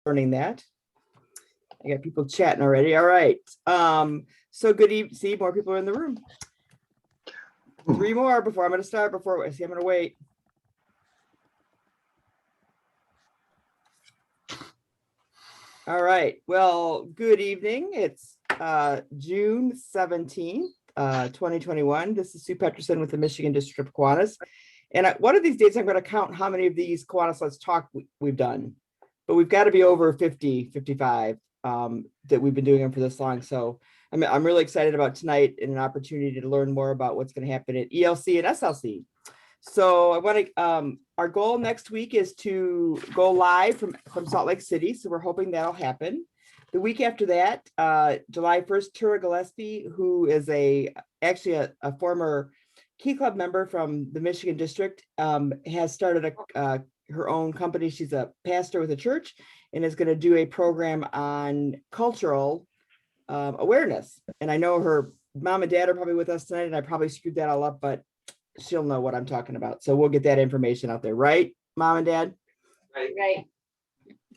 learning that. I got people chatting already. All right. So good evening. See, more people are in the room. 3 more before I'm going to start. Before I see, I'm going to wait. All right. Well, good evening. It's June 17th, 2021. This is Sue Peterson with the Michigan District of Kiwanis. And one of these days, I'm going to count how many of these Kiwanis Let's Talk we've done. But we've got to be over 50, 55 that we've been doing them for this long. So I'm really excited about tonight and an opportunity to learn more about what's going to happen at ELC and SLC. So I want to, our goal next week is to go live from Salt Lake City. So we're hoping that'll happen. The week after that, July 1st, Tura Gillespie, who is actually a former Key Club member from the Michigan District, has started her own company. She's a pastor with a church and is going to do a program on cultural awareness. And I know her mom and dad are probably with us tonight, and I probably screwed that all up, but she'll know what I'm talking about. So we'll get that information out there, right, Mom and Dad? Right.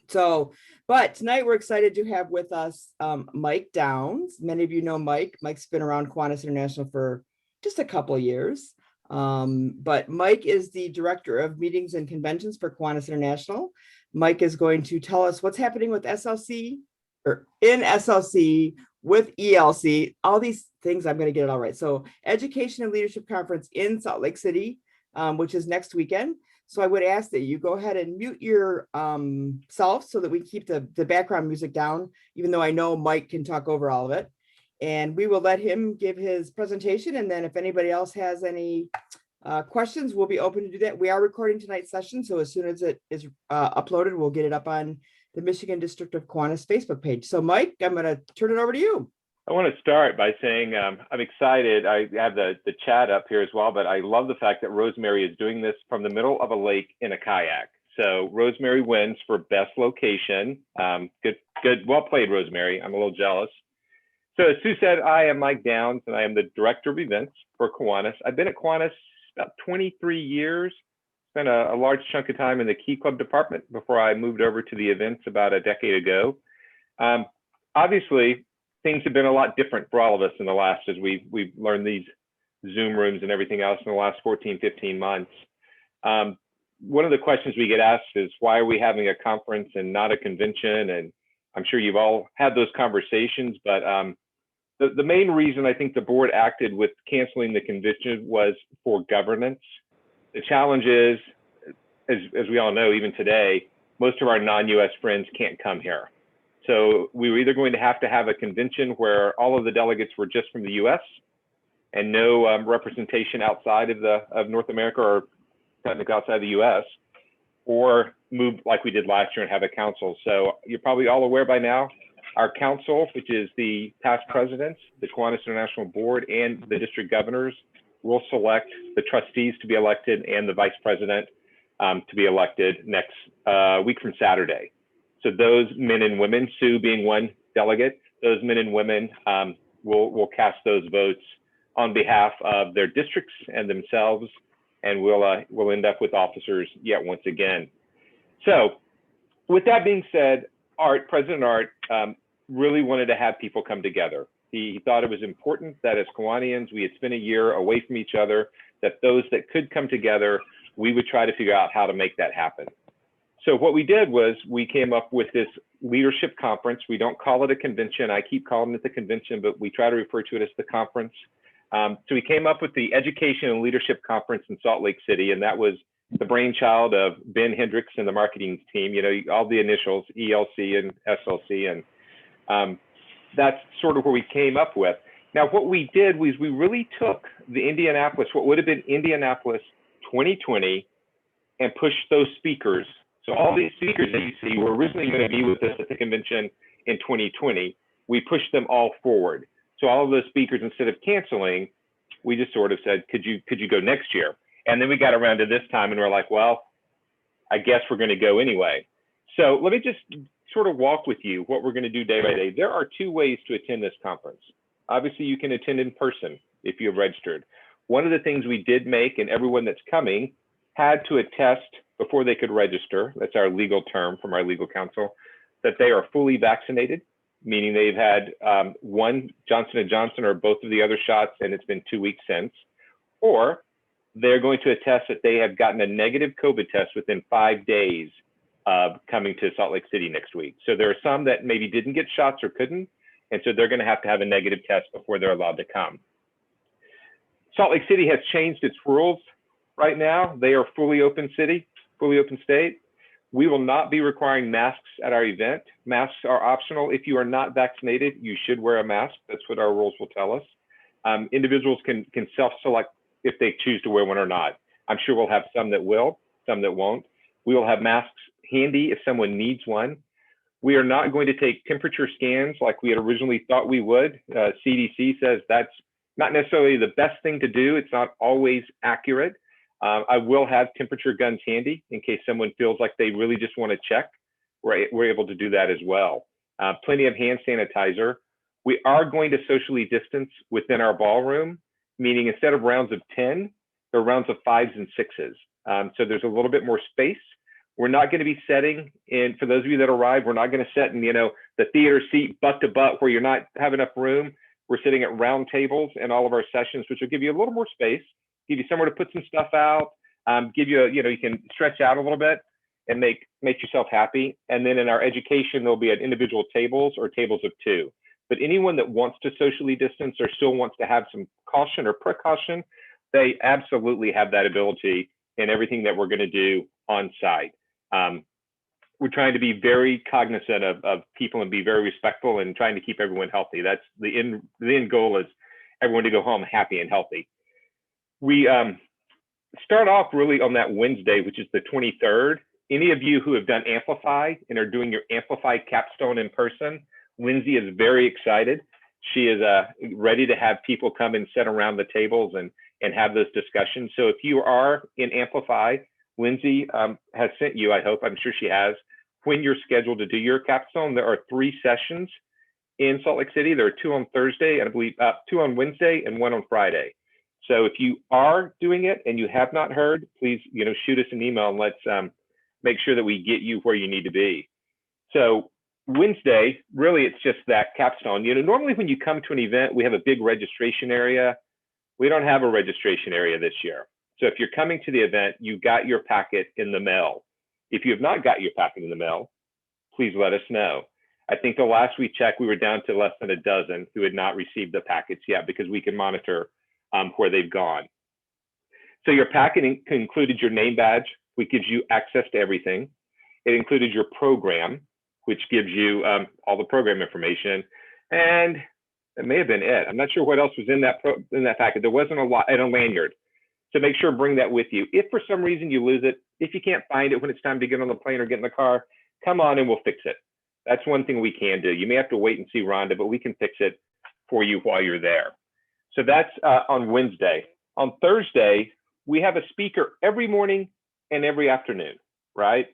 So, but tonight we're excited to have with us Mike Downs. Many of you know Mike. Mike's been around Kiwanis International for just a couple of years. But Mike is the Director of Meetings and Conventions for Kiwanis International. Mike is going to tell us what's happening with SLC, or in SLC, with ELC, all these things. I'm going to get it all right. So Education and Leadership Conference in Salt Lake City, which is next weekend. So I would ask that you go ahead and mute your self so that we keep the background music down, even though I know Mike can talk over all of it. And we will let him give his presentation. And then if anybody else has any questions, we'll be open to do that. We are recording tonight's session. So as soon as it is uploaded, we'll get it up on the Michigan District of Kiwanis Facebook page. So Mike, I'm going to turn it over to you. I want to start by saying I'm excited. I have the chat up here as well, but I love the fact that Rosemary is doing this from the middle of a lake in a kayak. So Rosemary wins for best location. Good, well played, Rosemary. I'm a little jealous. So as Sue said, I am Mike Downs, and I am the Director of Events for Kiwanis. I've been at Kiwanis about 23 years. Spent a large chunk of time in the Key Club department before I moved over to the events about a decade ago. Obviously, things have been a lot different for all of us in the last, as we've learned these Zoom rooms and everything else in the last 14, 15 months. One of the questions we get asked is, why are we having a conference and not a convention? And I'm sure you've all had those conversations, but the main reason I think the board acted with canceling the convention was for governance. The challenge is, as we all know, even today, most of our non-US friends can't come here. So we were either going to have a convention where all of the delegates were just from the US and no representation outside of North America, or technically outside the US, or move like we did last year and have a council. So you're probably all aware by now, our council, which is the past presidents, the Kiwanis International Board, and the district governors, will select the trustees to be elected and the vice president to be elected next week from Saturday. So those men and women, Sue being one delegate, those men and women will cast those votes on behalf of their districts and themselves, and we'll end up with officers yet once again. So with that being said, President Art really wanted to have people come together. He thought it was important that as Kiwanians, we had spent a year away from each other, that those that could come together, we would try to figure out how to make that happen. So what we did was we came up with this leadership conference. We don't call it a convention. I keep calling it the convention, but we try to refer to it as the conference. So we came up with the Education and Leadership Conference in Salt Lake City, and that was the brainchild of Ben Hendricks and the marketing team, all the initials, ELC and SLC, and that's sort of where we came up with. Now, what we did was we really took the Indianapolis, what would have been Indianapolis 2020, and pushed those speakers. So all these speakers that you see were originally going to be with us at the convention in 2020. We pushed them all forward. So all of those speakers, instead of canceling, we just sort of said, could you go next year? And then we got around to this time and we're like, well, I guess we're going to go anyway. So let me just sort of walk with you what we're going to do day by day. There are 2 ways to attend this conference. Obviously, you can attend in person if you have registered. One of the things we did make, and everyone that's coming had to attest before they could register, that's our legal term from our legal counsel, that they are fully vaccinated, meaning they've had one Johnson & Johnson or both of the other shots, and it's been 2 weeks since, or they're going to attest that they have gotten a negative COVID test within 5 days of coming to Salt Lake City next week. So there are some that maybe didn't get shots or couldn't, and so they're going to have a negative test before they're allowed to come. Salt Lake City has changed its rules right now. They are fully open city, fully open state. We will not be requiring masks at our event. Masks are optional. If you are not vaccinated, you should wear a mask. That's what our rules will tell us. Individuals can self-select if they choose to wear one or not. I'm sure we'll have some that will, some that won't. We will have masks handy if someone needs one. We are not going to take temperature scans like we had originally thought we would. CDC says that's not necessarily the best thing to do. It's not always accurate. I will have temperature guns handy in case someone feels like they really just want to check. We're able to do that as well. Plenty of hand sanitizer. We are going to socially distance within our ballroom, meaning instead of rounds of 10, there are rounds of 5s and 6s. So there's a little bit more space. We're not going to be setting in, for those of you that arrive, we're not going to set in, the theater seat butt to butt where you're not have enough room. We're sitting at round tables in all of our sessions, which will give you a little more space, give you somewhere to put some stuff out, give you, you can stretch out a little bit and make yourself happy. And then in our education, there'll be at individual tables or tables of 2. But anyone that wants to socially distance or still wants to have some caution or precaution, they absolutely have that ability in everything that we're going to do on site. We're trying to be very cognizant of people and be very respectful and trying to keep everyone healthy. That's the end goal, is everyone to go home happy and healthy. We start off really on that Wednesday, which is the 23rd. Any of you who have done Amplify and are doing your Amplify capstone in person, Lindsay is very excited. She is ready to have people come and sit around the tables and have those discussions. So if you are in Amplify, Lindsay has sent you, I hope, I'm sure she has, when you're scheduled to do your capstone. There are 3 sessions in Salt Lake City. There are 2 on Thursday, and I believe 2 on Wednesday and 1 on Friday. So if you are doing it and you have not heard, please, shoot us an email and let's make sure that we get you where you need to be. So Wednesday, really, it's just that capstone. Normally when you come to an event, we have a big registration area. We don't have a registration area this year. So if you're coming to the event, you got your packet in the mail. If you have not got your packet in the mail, please let us know. I think the last we checked, we were down to less than a dozen who had not received the packets yet, because we can monitor where they've gone. So your packet included your name badge, which gives you access to everything. It included your program, which gives you all the program information. And that may have been it. I'm not sure what else was in that packet. There wasn't a lot, and a lanyard. So make sure bring that with you. If for some reason you lose it, if you can't find it when it's time to get on the plane or get in the car, come on and we'll fix it. That's one thing we can do. You may have to wait and see Rhonda, but we can fix it for you while you're there. So that's on Wednesday. On Thursday, we have a speaker every morning and every afternoon, right?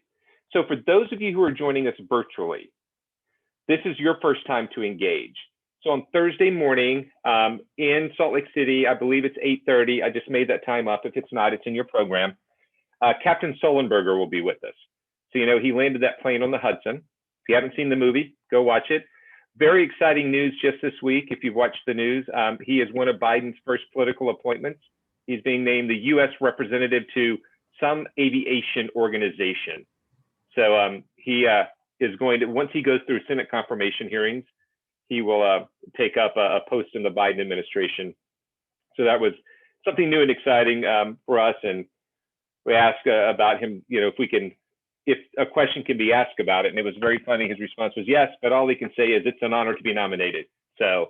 So for those of you who are joining us virtually, this is your first time to engage. So on Thursday morning in Salt Lake City, I believe it's 8:30. I just made that time up. If it's not, it's in your program. Captain Sullenberger will be with us. So, he landed that plane on the Hudson. If you haven't seen the movie, go watch it. Very exciting news just this week. If you've watched the news, he is one of Biden's first political appointments. He's being named the U.S. representative to some aviation organization. So he is going to, once he goes through Senate confirmation hearings, he will take up a post in the Biden administration. So that was something new and exciting for us. And we asked about him, if a question can be asked about it. And it was very funny. His response was yes, but all he can say is it's an honor to be nominated. So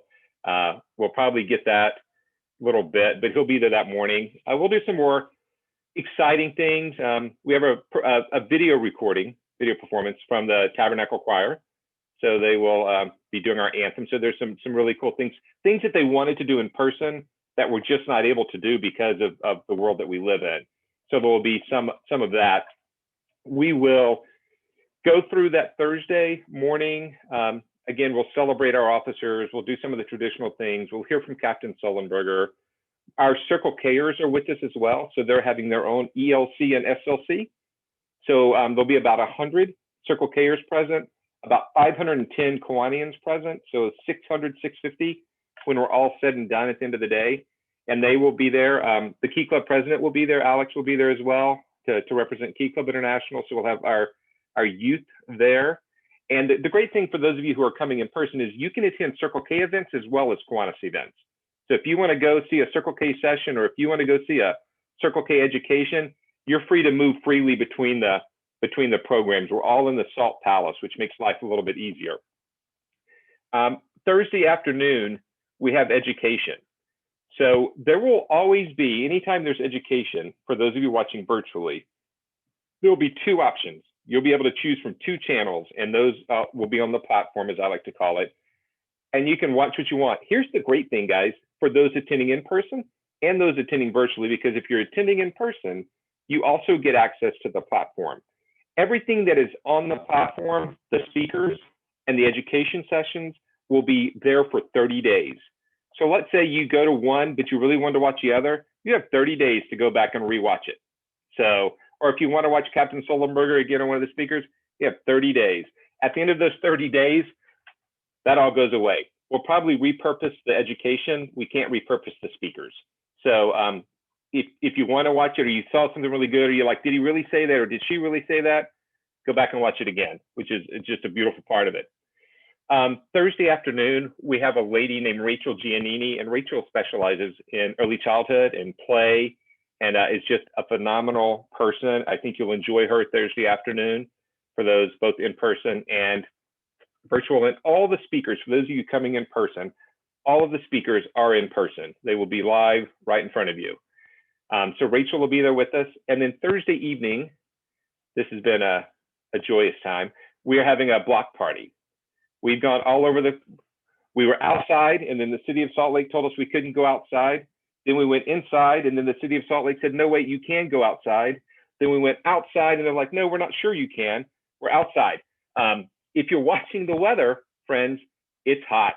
we'll probably get that a little bit, but he'll be there that morning. We'll do some more exciting things. We have a video performance from the Tabernacle Choir. So they will be doing our anthem. So there's some really cool things that they wanted to do in person that we're just not able to do because of the world that we live in. So there will be some of that. We will go through that Thursday morning. Again, we'll celebrate our officers. We'll do some of the traditional things. We'll hear from Captain Sullenberger. Our Circle Kers are with us as well. So they're having their own ELC and SLC. So there'll be about 100 Circle Kers present. about 510 Kiwanians present, so 600, 650 when we're all said and done at the end of the day. And they will be there. The Key Club president will be there. Alex will be there as well to represent Key Club International. So we'll have our youth there. And the great thing for those of you who are coming in person is you can attend Circle K events as well as Kiwanis events. So if you want to go see a Circle K session, or if you want to go see a Circle K education, you're free to move freely between the programs. We're all in the Salt Palace, which makes life a little bit easier. Thursday afternoon, we have education. So there will always be, anytime there's education, for those of you watching virtually, there will be two options. You'll be able to choose from two channels, and those will be on the platform, as I like to call it. And you can watch what you want. Here's the great thing, guys, for those attending in person and those attending virtually, because if you're attending in person, you also get access to the platform. Everything that is on the platform, the speakers and the education sessions, will be there for 30 days. So let's say you go to one, but you really want to watch the other, you have 30 days to go back and rewatch it. So, or if you want to watch Captain Sullenberger again on one of the speakers, you have 30 days. At the end of those 30 days, that all goes away. We'll probably repurpose the education. We can't repurpose the speakers. So if you want to watch it, or you saw something really good, or you're like, did he really say that, or did she really say that? Go back and watch it again, which is just a beautiful part of it. Thursday afternoon, we have a lady named Rachel Giannini, and Rachel specializes in early childhood and play, and is just a phenomenal person. I think you'll enjoy her Thursday afternoon for those both in person and virtual. And all the speakers, for those of you coming in person, all of the speakers are in person. They will be live right in front of you. So Rachel will be there with us. And then Thursday evening, this has been a joyous time. We are having a block party. We've gone all over we were outside, and then the city of Salt Lake told us we couldn't go outside. Then we went inside, and then the city of Salt Lake said, no, wait, you can go outside. Then we went outside, and they're like, no, we're not sure you can. We're outside. If you're watching the weather, friends, it's hot.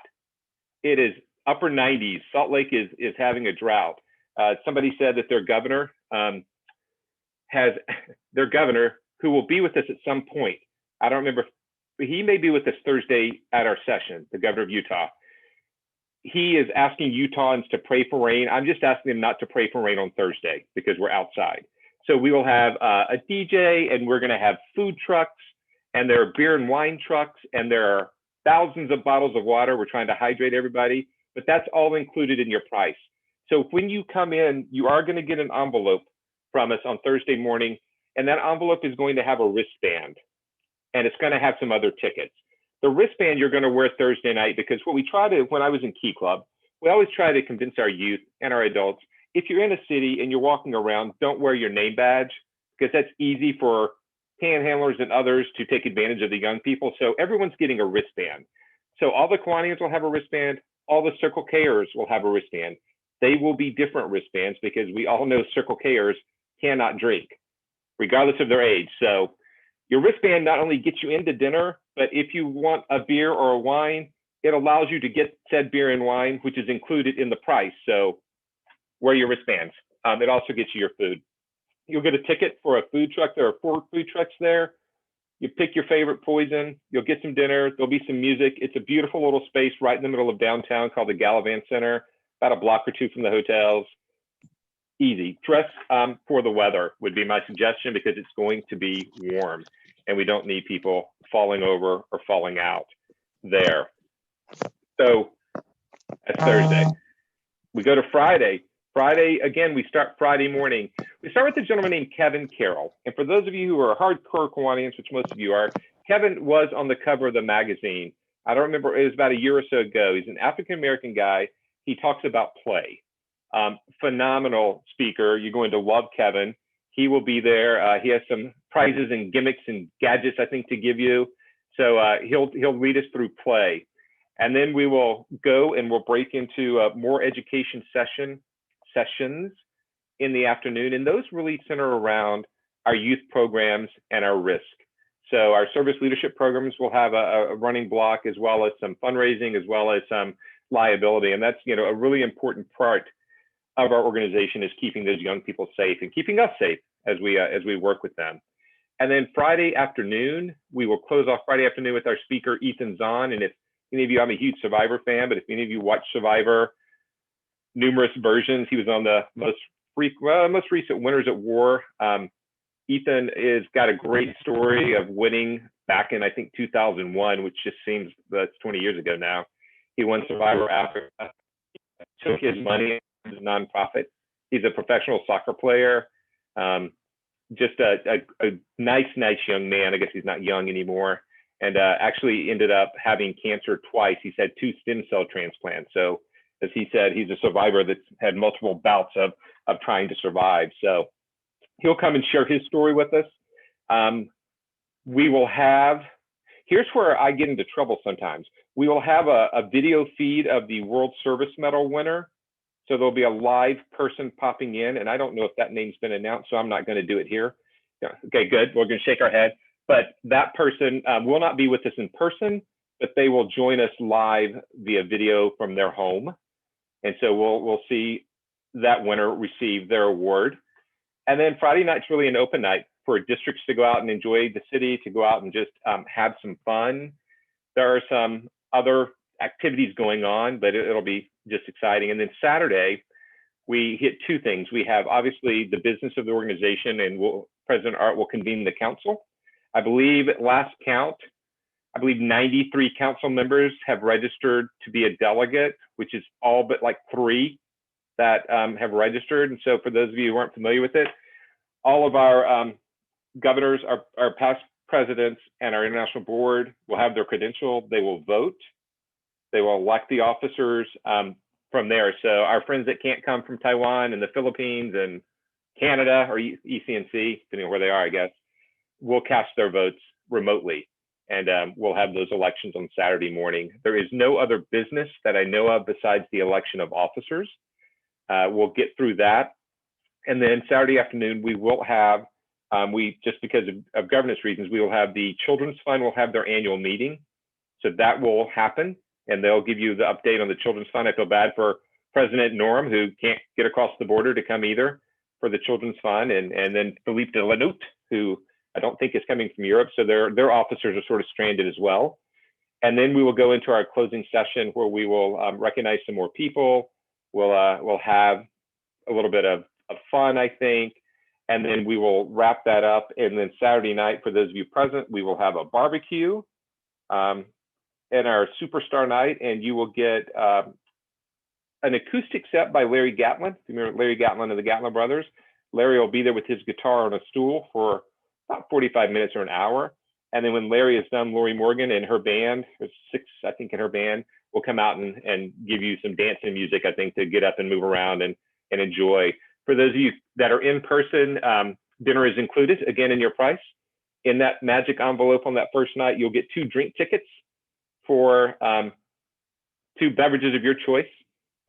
It is upper 90s. Salt Lake is having a drought. Somebody said that their governor who will be with us at some point. I don't remember. He may be with us Thursday at our session, the governor of Utah. He is asking Utahns to pray for rain. I'm just asking them not to pray for rain on Thursday because we're outside. So we will have a DJ, and we're going to have food trucks, and there are beer and wine trucks, and there are thousands of bottles of water. We're trying to hydrate everybody, but that's all included in your price. So when you come in, you are going to get an envelope from us on Thursday morning, and that envelope is going to have a wristband, and it's going to have some other tickets. The wristband you're going to wear Thursday night, because what we try to, when I was in Key Club, we always try to convince our youth and our adults, if you're in a city and you're walking around, don't wear your name badge, because that's easy for panhandlers and others to take advantage of the young people. So everyone's getting a wristband. So all the Kiwanians will have a wristband. All the Circle Kers will have a wristband. They will be different wristbands, because we all know Circle Kers cannot drink, regardless of their age. So your wristband not only gets you into dinner, but if you want a beer or a wine, it allows you to get said beer and wine, which is included in the price. So wear your wristbands. It also gets you your food. You'll get a ticket for a food truck. There are 4 food trucks there. You pick your favorite poison. You'll get some dinner. There'll be some music. It's a beautiful little space right in the middle of downtown called the Gallivan Center, about a block or 2 from the hotels. Easy. Dress for the weather would be my suggestion, because it's going to be warm, and we don't need people falling over or falling out there. So that's Thursday. We go to Friday. Friday, again, we start Friday morning. We start with a gentleman named Kevin Carroll. And for those of you who are hardcore Kiwanians, which most of you are, Kevin was on the cover of the magazine. I don't remember, it was about a year or so ago. He's an African-American guy. He talks about play. Phenomenal speaker. You're going to love Kevin. He will be there. He has some prizes and gimmicks and gadgets, I think, to give you. So he'll lead us through play. And then we will go and we'll break into more education sessions in the afternoon. And those really center around our youth programs and our risk. So our service leadership programs will have a running block, as well as some fundraising, as well as some liability. And that's, you know, a really important part of our organization, is keeping those young people safe and keeping us safe as we work with them. And then Friday afternoon, we will close off Friday afternoon with our speaker, Ethan Zahn. And if any of you, I'm a huge Survivor fan, but if any of you watch Survivor, numerous versions, he was on the most recent Winners at War. Ethan has got a great story of winning back in, I think, 2001, which just seems that's 20 years ago now. He won Survivor Africa, took his money as a nonprofit. He's a professional soccer player. Just a nice young man. I guess he's not young anymore. And actually ended up having cancer twice. He's had 2 stem cell transplants. So as he said, he's a survivor that's had multiple bouts of trying to survive. So he'll come and share his story with us. We will have, here's where I get into trouble sometimes. We will have a video feed of the World Service Medal winner. So there'll be a live person popping in, and I don't know if that name's been announced, so I'm not going to do it here. Yeah, okay, good. We're going to shake our head. But that person will not be with us in person, but they will join us live via video from their home. And so we'll see that winner receive their award. And then Friday night's really an open night for districts to go out and enjoy the city, to go out and just have some fun. There are some other activities going on, but it'll be just exciting. And then Saturday, we hit 2 things. We have obviously the business of the organization, and President Art will convene the council. I believe at last count, 93 council members have registered to be a delegate, which is all but like 3 that have registered. And so for those of you who aren't familiar with it, all of our governors, our past presidents, and our international board will have their credential. They will vote. They will elect the officers from there. So our friends that can't come from Taiwan and the Philippines and Canada or ECNC, depending on where they are, I guess, will cast their votes remotely. And we'll have those elections on Saturday morning. There is no other business that I know of besides the election of officers. We'll get through that. And then Saturday afternoon, we will have, just because of governance reasons, we will have the Children's Fund will have their annual meeting. So that will happen, and they'll give you the update on the Children's Fund. I feel bad for President Norm, who can't get across the border to come either for the Children's Fund, and then Philippe de Lanout, who I don't think is coming from Europe. So their officers are sort of stranded as well. And then we will go into our closing session where we will recognize some more people. We'll have a little bit of fun, I think. And then we will wrap that up. And then Saturday night, for those of you present, we will have a barbecue and our superstar night. And you will get an acoustic set by Larry Gatlin. If you remember Larry Gatlin of the Gatlin Brothers, Larry will be there with his guitar on a stool for about 45 minutes or an hour. And then when Larry is done, Lori Morgan and her band, there's 6, I think, in her band, will come out and give you some dancing music, I think, to get up and move around and enjoy. For those of you that are in person, dinner is included, again, in your price. In that magic envelope on that first night, you'll get 2 drink tickets for 2 beverages of your choice.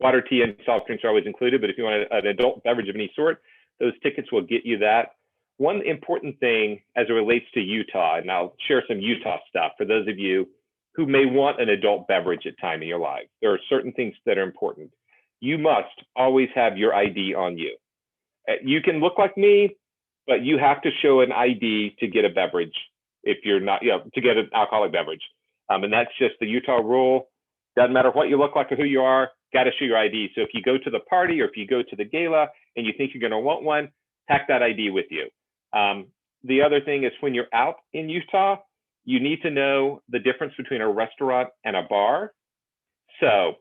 Water, tea, and soft drinks are always included, but if you want an adult beverage of any sort, those tickets will get you that. One important thing as it relates to Utah, and I'll share some Utah stuff for those of you who may want an adult beverage at time in your life. There are certain things that are important. You must always have your ID on you. You can look like me, but you have to show an ID to get a beverage if you're not, to get an alcoholic beverage. And that's just the Utah rule. Doesn't matter what you look like or who you are, got to show your ID. So if you go to the party or if you go to the gala and you think you're going to want one, pack that ID with you. The other thing is when you're out in Utah, you need to know the difference between a restaurant and a bar. So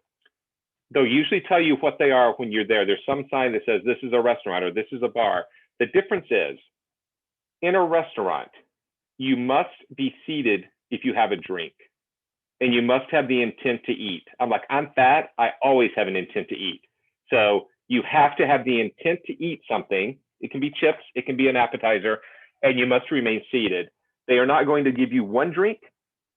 they'll usually tell you what they are when you're there. There's some sign that says this is a restaurant or this is a bar. The difference is in a restaurant, you must be seated if you have a drink and you must have the intent to eat. I'm fat. I always have an intent to eat. So you have to have the intent to eat something. It can be chips, it can be an appetizer, and you must remain seated. They are not going to give you one drink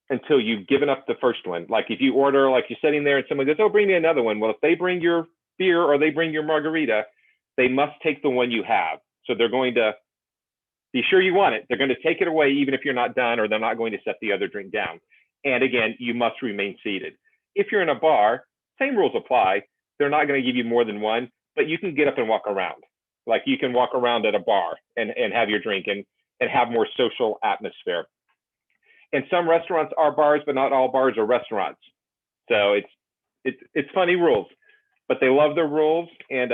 until you've given up the first one. Like if you order, like you're sitting there and someone goes, oh, bring me another one. Well, if they bring your beer or they bring your margarita, they must take the one you have. So they're going to be sure you want it. They're going to take it away even if you're not done, or they're not going to set the other drink down. And again, you must remain seated. If you're in a bar, same rules apply. They're not going to give you more than one, but you can get up and walk around. Like you can walk around at a bar and have your drink. And and have more social atmosphere. And some restaurants are bars, but not all bars are restaurants. So it's funny rules, but they love their rules, and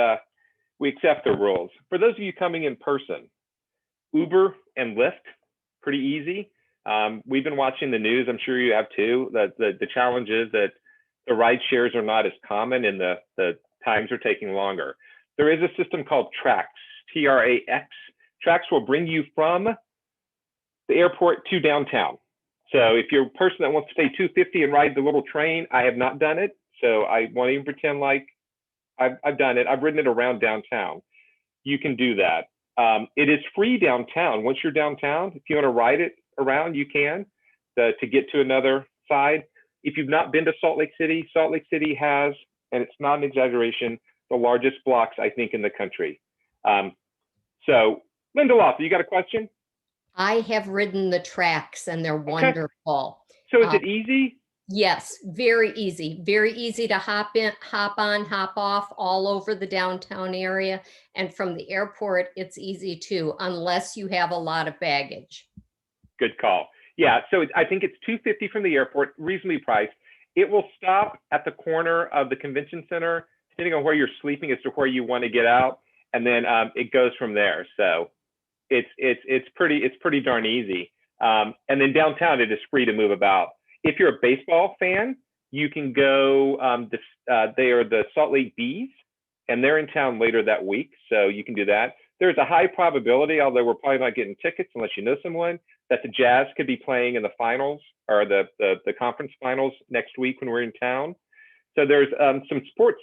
we accept the rules. For those of you coming in person, Uber and Lyft, pretty easy. We've been watching the news. I'm sure you have too. The challenge is that the ride shares are not as common and the times are taking longer. There is a system called Trax, T-R-A-X. Trax will bring you from the airport to downtown. So if you're a person that wants to pay $250 and ride the little train, I have not done it. So I won't even pretend like I've done it. I've ridden it around downtown. You can do that. It is free downtown. Once you're downtown, if you want to ride it around, you can to get to another side. If you've not been to Salt Lake City has, and it's not an exaggeration, the largest blocks, I think, in the country. So Linda Lawson, you got a question? I have ridden the tracks and they're wonderful. So is it easy? Yes, very easy to hop on, hop off all over the downtown area. And from the airport, it's easy too, unless you have a lot of baggage. Good call. Yeah, so I think it's $250 from the airport, reasonably priced. It will stop at the corner of the convention center, depending on where you're sleeping as to where you want to get out, and then it goes from there. So it's pretty darn easy. And then downtown, it is free to move about. If you're a baseball fan, you can go. They are the Salt Lake Bees, and they're in town later that week, so you can do that. There's a high probability, although we're probably not getting tickets unless you know someone, that the Jazz could be playing in the finals or the conference finals next week when we're in town. So there's some sports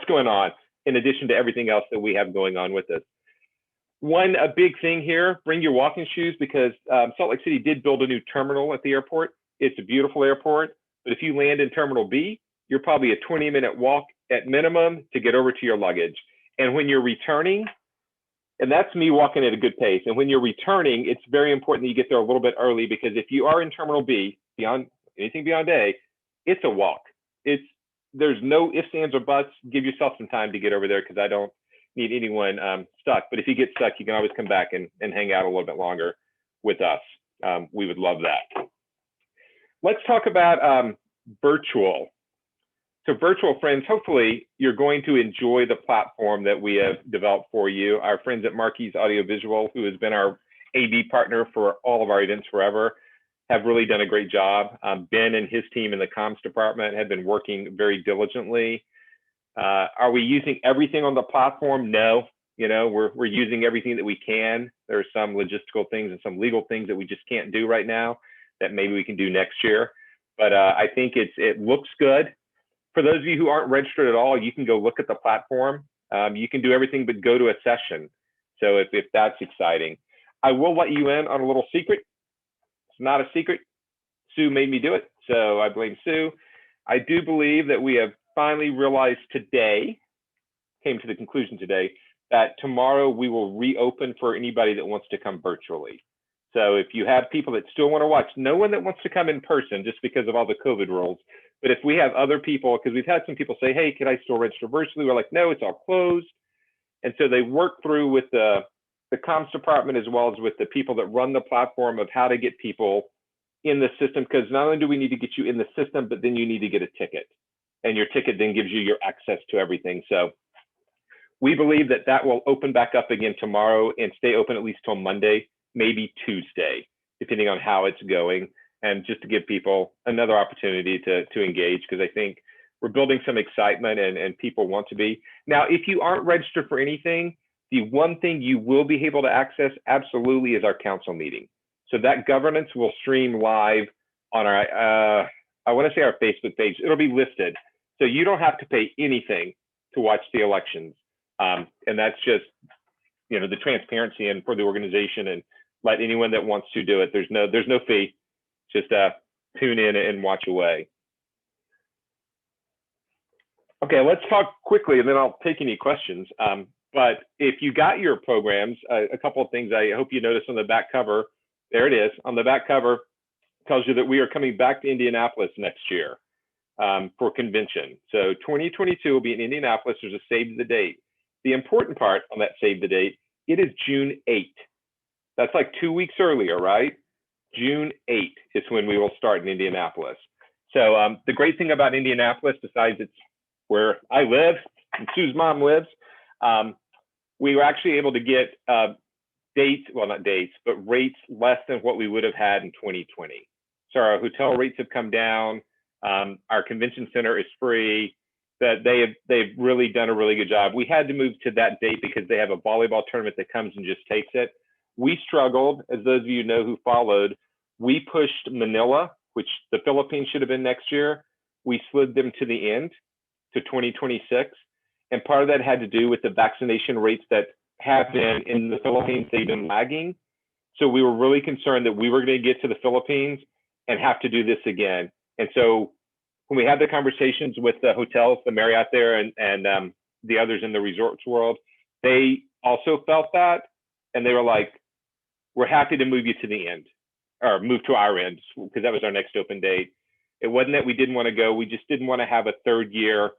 going on in addition to everything else that we have going on with us. A big thing here, bring your walking shoes, because Salt Lake City did build a new terminal at the airport. It's a beautiful airport, but if you land in Terminal B, you're probably a 20-minute walk at minimum to get over to your luggage. And when you're returning, and that's me walking at a good pace, and when you're returning, it's very important that you get there a little bit early, because if you are in Terminal B, beyond anything beyond A, it's a walk. There's no ifs, ands, or buts. Give yourself some time to get over there, because I don't need anyone stuck. But if you get stuck, you can always come back and hang out a little bit longer with us. We would love that. Let's talk about virtual. So virtual friends, hopefully you're going to enjoy the platform that we have developed for you. Our friends at Marquis Audiovisual, who has been our AV partner for all of our events forever, have really done a great job. Ben and his team in the comms department have been working very diligently. Are we using everything on the platform? No, we're using everything that we can. There are some logistical things and some legal things that we just can't do right now that maybe we can do next year. But I think it looks good. For those of you who aren't registered at all, you can go look at the platform. You can do everything but go to a session. So if that's exciting, I will let you in on a little secret. It's not a secret. Sue made me do it, so I blame Sue. I do believe that we have finally realized today, came to the conclusion today, that tomorrow we will reopen for anybody that wants to come virtually. So if you have people that still want to watch, no one that wants to come in person just because of all the COVID rules, but if we have other people, because we've had some people say, hey, can I still register virtually? We're like, no, it's all closed. And so they work through with the comms department as well as with the people that run the platform of how to get people in the system, because not only do we need to get you in the system, but then you need to get a ticket. And your ticket then gives you your access to everything. So we believe that that will open back up again tomorrow and stay open at least till Monday, maybe Tuesday, depending on how it's going. And just to give people another opportunity to engage, because I think we're building some excitement and people want to be. Now, if you aren't registered for anything, the one thing you will be able to access absolutely is our council meeting. So that governance will stream live on our, I want to say our Facebook page. It'll be listed. So you don't have to pay anything to watch the elections. And that's just, the transparency and for the organization, and let anyone that wants to do it. There's no fee. Just tune in and watch away. Okay, let's talk quickly, and then I'll take any questions. But if you got your programs, a couple of things I hope you notice on the back cover. There it is. On the back cover, tells you that we are coming back to Indianapolis next year for convention. So 2022 will be in Indianapolis. There's a save the date. The important part on that save the date, it is June 8th. That's like 2 weeks earlier, right? June 8th is when we will start in Indianapolis. So the great thing about Indianapolis, besides it's where I live and Sue's mom lives, we were actually able to get dates, well, not dates, but rates less than what we would have had in 2020. So our hotel rates have come down. Our convention center is free. That they've really done a really good job. We had to move to that date because they have a volleyball tournament that comes and just takes it. We struggled, as those of you know who followed. We pushed Manila, which the Philippines should have been next year. We slid them to the end, to 2026. And part of that had to do with the vaccination rates that have been in the Philippines. They've been lagging. So we were really concerned that we were going to get to the Philippines and have to do this again. And so when we had the conversations with the hotels, the Marriott there and the others in the resorts world, they also felt that. And they were like, we're happy to move you to the end, or move to our end, because that was our next open date. It wasn't that we didn't want to go. We just didn't want to have a third year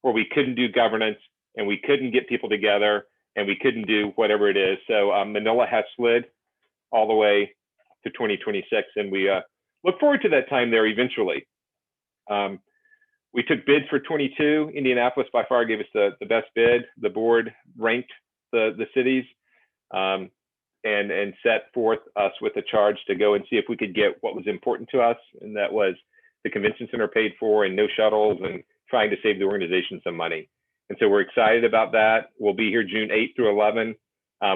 where we couldn't do governance and we couldn't get people together and we couldn't do whatever it is. So Manila has slid all the way to 2026. And we look forward to that time there eventually. We took bids for 22. Indianapolis by far gave us the best bid. The board ranked the cities and set forth us with a charge to go and see if we could get what was important to us. And that was the convention center paid for and no shuttles and trying to save the organization some money. And so we're excited about that. We'll be here June 8th through 11.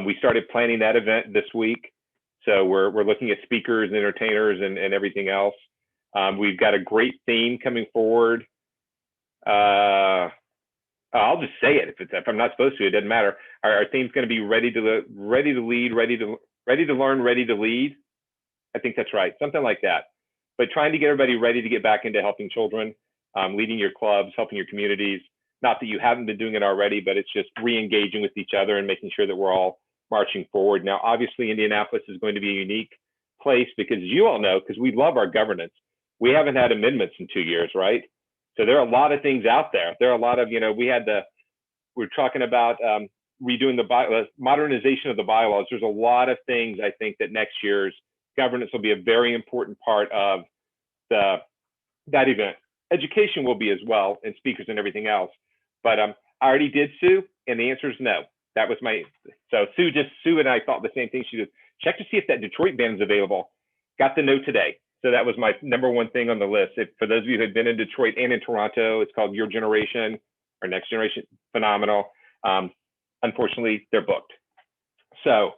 We started planning that event this week. So we're looking at speakers and entertainers and everything else. We've got a great theme coming forward. I'll just say it. If I'm not supposed to, it doesn't matter. Our theme's going to be ready to lead, ready to learn, ready to lead. I think that's right. Something like that. But trying to get everybody ready to get back into helping children, leading your clubs, helping your communities. Not that you haven't been doing it already, but it's just re-engaging with each other and making sure that we're all marching forward. Now, obviously, Indianapolis is going to be a unique place because you all know, because we love our governance. We haven't had amendments in 2 years, right? So there are a lot of things out there. There are a lot of, we're talking about redoing the modernization of the bylaws. There's a lot of things I think that next year's governance will be a very important part of that event. Education will be as well, and speakers and everything else. But I already did Sue, and the answer is no. That was so Sue and I thought the same thing. She just check to see if that Detroit band is available. Got the note today. So that was my number one thing on the list. For those of you who had been in Detroit and in Toronto, it's called Your Generation or Next Generation. Phenomenal. Unfortunately, they're booked. So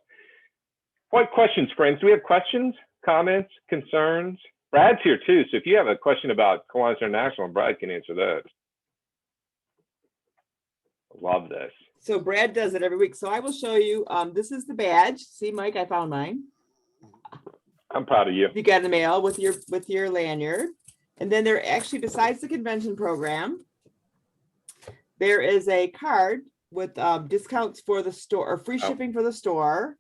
what questions, friends? Do we have questions, comments, concerns? Brad's here too. So if you have a question about Kiwanis International, Brad can answer those. Love this. So Brad does it every week. So I will show you, this is the badge. See, Mike, I found mine. I'm proud of you. You got in the mail with your lanyard. And then there actually, besides the convention program, there is a card with discounts for the store or free shipping for the store.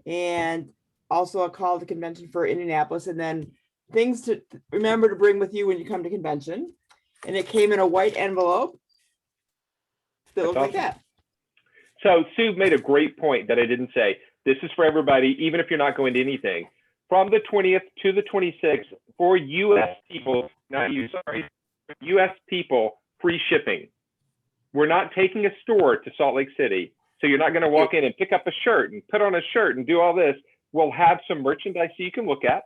And also a call to convention for Indianapolis. And then things to remember to bring with you when you come to convention. And it came in a white envelope that looked like that. So Sue made a great point that I didn't say. This is for everybody, even if you're not going to anything. From the 20th to the 26th, for U.S. people, not you, sorry, U.S. people, free shipping. We're not taking a store to Salt Lake City. So you're not going to walk in and pick up a shirt and put on a shirt and do all this. We'll have some merchandise so you can look at.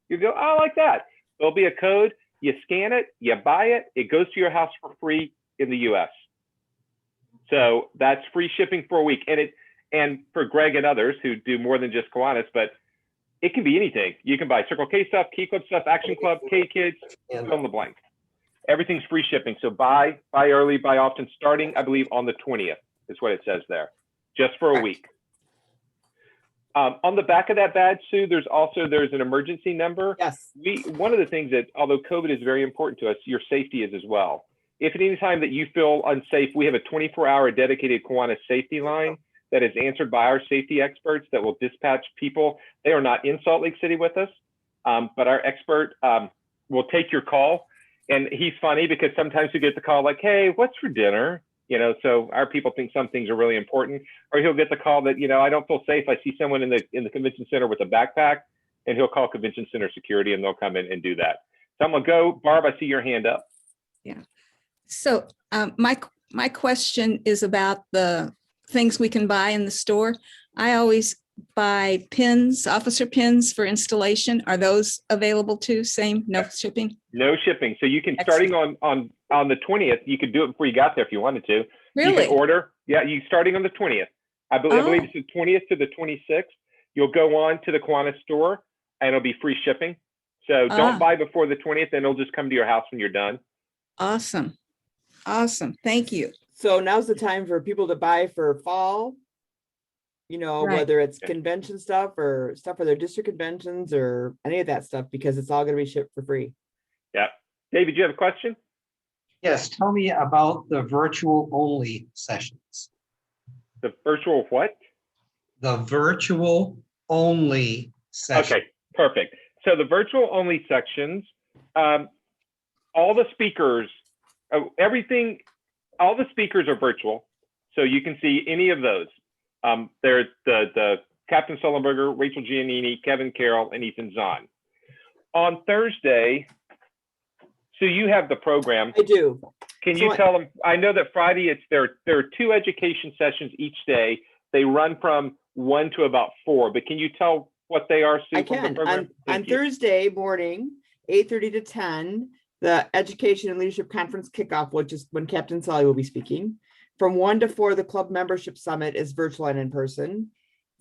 You go, oh, I like that. There'll be a code. You scan it, you buy it, it goes to your house for free in the U.S. So that's free shipping for a week. And for Greg and others who do more than just Kiwanis, but it can be anything. You can buy Circle K stuff, Key Club stuff, Action Club, K Kids, fill in the blank. Everything's free shipping. So buy early, buy often, starting, I believe, on the 20th is what it says there, just for a week. On the back of that badge, Sue, there's an emergency number. Yes. One of the things that, although COVID is very important to us, your safety is as well. If at any time that you feel unsafe, we have a 24-hour dedicated Kiwanis safety line that is answered by our safety experts that will dispatch people. They are not in Salt Lake City with us, but our expert will take your call. And he's funny because sometimes you get the call like, hey, what's for dinner? So our people think some things are really important, or he'll get the call that, I don't feel safe. I see someone in the convention center with a backpack, and he'll call convention center security and they'll come in and do that. So I'm gonna go, Barb, I see your hand up. Yeah. So my question is about the things we can buy in the store. I always buy pins, officer pins for installation. Are those available too? Same, no shipping? No shipping. So you can, starting on the 20th, you could do it before you got there if you wanted to. You Really? can order, you starting on the 20th. I believe it's the 20th to the 26th. You'll go on to the Kiwanis store and it'll be free shipping. So don't buy before the 20th, and it'll just come to your house when you're done. Awesome. Awesome. Thank you. So now's the time for people to buy for fall, Right. whether it's convention stuff or stuff for their district conventions or any of that stuff, because it's all going to be shipped for free. Yeah. David, you have a question? Yes, tell me about the virtual only sessions. The virtual what? The virtual only session. Okay, perfect. So the virtual only sections, all the speakers, all the speakers are virtual. So you can see any of those. There's the Captain Sullenberger, Rachel Giannini, Kevin Carroll, and Ethan Zahn. On Thursday, so you have the program. I do. Can you tell them? I know that Friday there are 2 education sessions each day. They run from 1 to about 4. But can you tell what they are? Sue, I from the can. program? On Thursday morning, 8:30 to 10, the Education and Leadership Conference kickoff, which is when Captain Sully will be speaking. From 1 to 4, the Club Membership Summit is virtual and in person.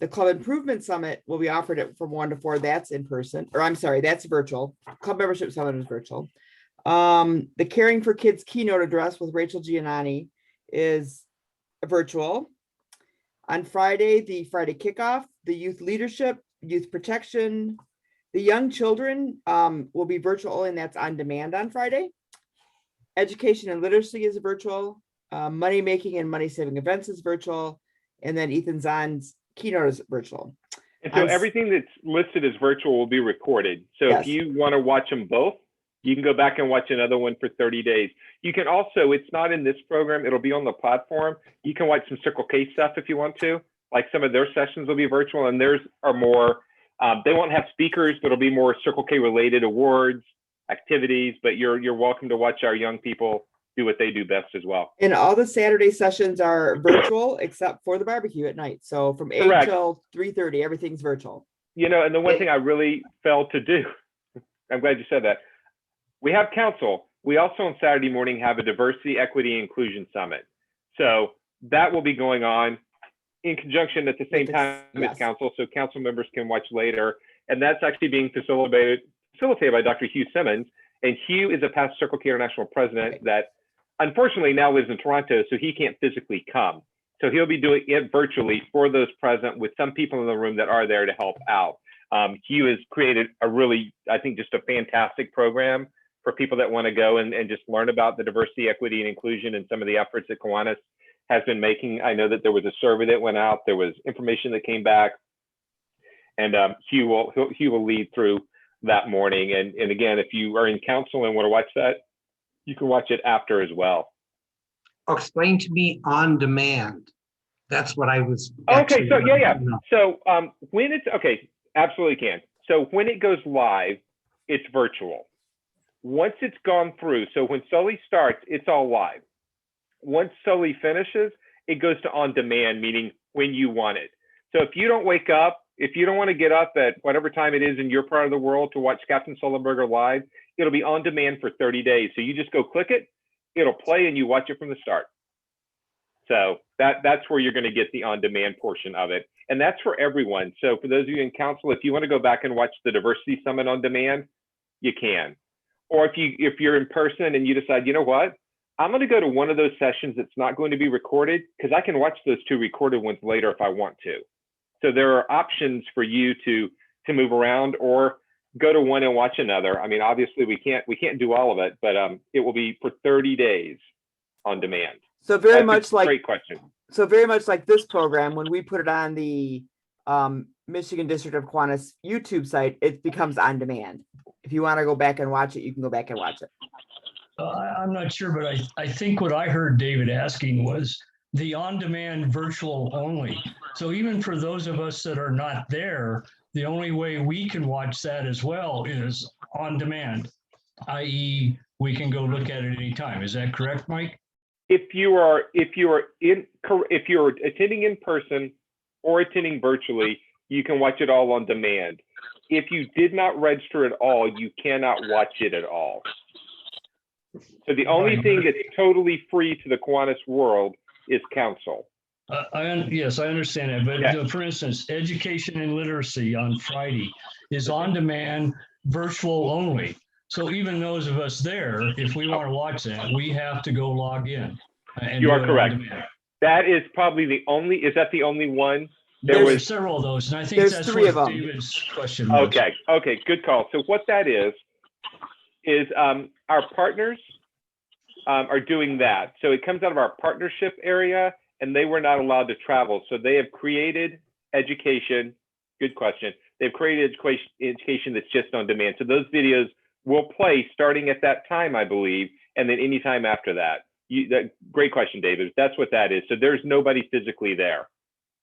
The Club Improvement Summit will be offered from 1 to 4. That's in person, or I'm sorry, that's virtual. Club Membership Summit is virtual. The Caring for Kids keynote address with Rachel Giannini is virtual. On Friday, the Friday kickoff, the youth leadership, youth protection, the young children will be virtual, and that's on demand on Friday. Education and literacy is virtual. Money making and money saving events is virtual. And then Ethan Zahn's keynote is virtual. And so everything that's listed as virtual will be recorded. So Yes. if you want to watch them both, you can go back and watch another one for 30 days. You can also, it's not in this program, it'll be on the platform. You can watch some Circle K stuff if you want to. Like some of their sessions will be virtual, and theirs are more, they won't have speakers, but it'll be more Circle K related awards, activities, but you're welcome to watch our young people do what they do best as well. And all the Saturday sessions are virtual except for the barbecue at night. So from 8 Correct. till 3:30, everything's virtual. And the one thing I really failed to do, I'm glad you said that. We have council. We also on Saturday morning have a diversity, equity, inclusion summit. So that will be going on in conjunction at the same time as council. So council members can watch later. And that's actually being facilitated by Dr. Hugh Simmons. And Hugh is a past Circle K International president that unfortunately now lives in Toronto, so he can't physically come. So he'll be doing it virtually for those present with some people in the room that are there to help out. Hugh has created a really, I think, just a fantastic program for people that want to go and just learn about the diversity, equity, and inclusion and some of the efforts that Kiwanis has been making. I know that there was a survey that went out, there was information that came back, and Hugh will lead through that morning. And again, if you are in council and want to watch that, you can watch it after as well. Explain to me on demand. That's what I was. Okay, so yeah. So when it's, okay, absolutely can. So when it goes live, it's virtual. Once it's gone through, so when Sully starts, it's all live. Once Sully finishes, it goes to on demand, meaning when you want it. So if you don't wake up, if you don't want to get up at whatever time it is in your part of the world to watch Captain Sullenberger live, it'll be on demand for 30 days. So you just go click it, it'll play, and you watch it from the start. So that's where you're going to get the on demand portion of it. And that's for everyone. So for those of you in council, if you want to go back and watch the Diversity Summit on demand, you can. Or if you're in person and you decide, you know what, I'm going to go to one of those sessions that's not going to be recorded, because I can watch those 2 recorded ones later if I want to. So there are options for you to move around or go to one and watch another. I mean, obviously we can't do all of it, but it will be for 30 days on demand. So very much like, great question. So very much like this program, when we put it on the Michigan District of Kiwanis YouTube site, it becomes on demand. If you want to go back and watch it, you can go back and watch it. I'm not sure, but I think what I heard David asking was the on-demand virtual only. So even for those of us that are not there, the only way we can watch that as well is on demand, i.e. we can go look at it anytime. Is that correct, Mike? If you are attending in person or attending virtually, you can watch it all on demand. If you did not register at all, you cannot watch it at all. So the only thing that's totally free to the Kiwanis world is council. Yes, I understand that. But Yeah. for instance, education and literacy on Friday is on demand, virtual only. So even those of us there, if we want to watch that, we have to go log in. And You are do it on correct. demand. That is probably the only, is that the only one? There's several of those, and I think there's that's 3 what of them. David's question was. Okay, good call. So what that is our partners are doing that. So it comes out of our partnership area, and they were not allowed to travel. So they have created education. Good question. They've created education that's just on demand. So those videos will play starting at that time, I believe, and then anytime after that. Great question, David. That's what that is. So there's nobody physically there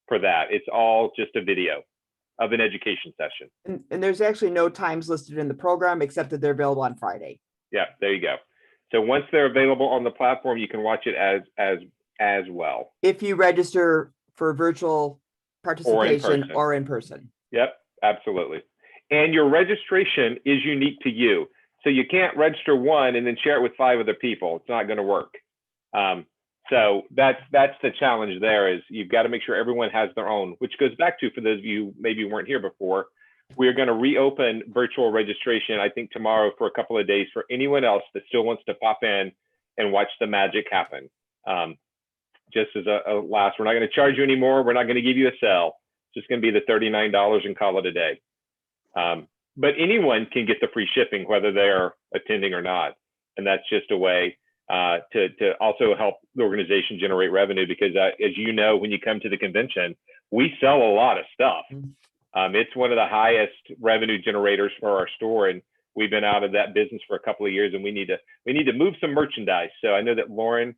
for that. It's all just a video of an education session. And there's actually no times listed in the program except that they're available on Friday. Yeah, there you go. So once they're available on the platform, you can watch it as well. If you register for virtual participation or in person. Yep, absolutely. And your registration is unique to you. So you can't register one and then share it with 5 other people. It's not going to work. So that's the challenge there, is you've got to make sure everyone has their own, which goes back to, for those of you who maybe weren't here before, we are going to reopen virtual registration, I think tomorrow, for a couple of days for anyone else that still wants to pop in and watch the magic happen. Just as a last, we're not going to charge you anymore. We're not going to give you a cell. It's just going to be the $39 and call it a day. But anyone can get the free shipping, whether they're attending or not. And that's just a way to also help the organization generate revenue, because as you know, when you come to the convention, we sell a lot of stuff. It's one of the highest revenue generators for our store, and we've been out of that business for a couple of years, and we need to move some merchandise. So I know that Lauren,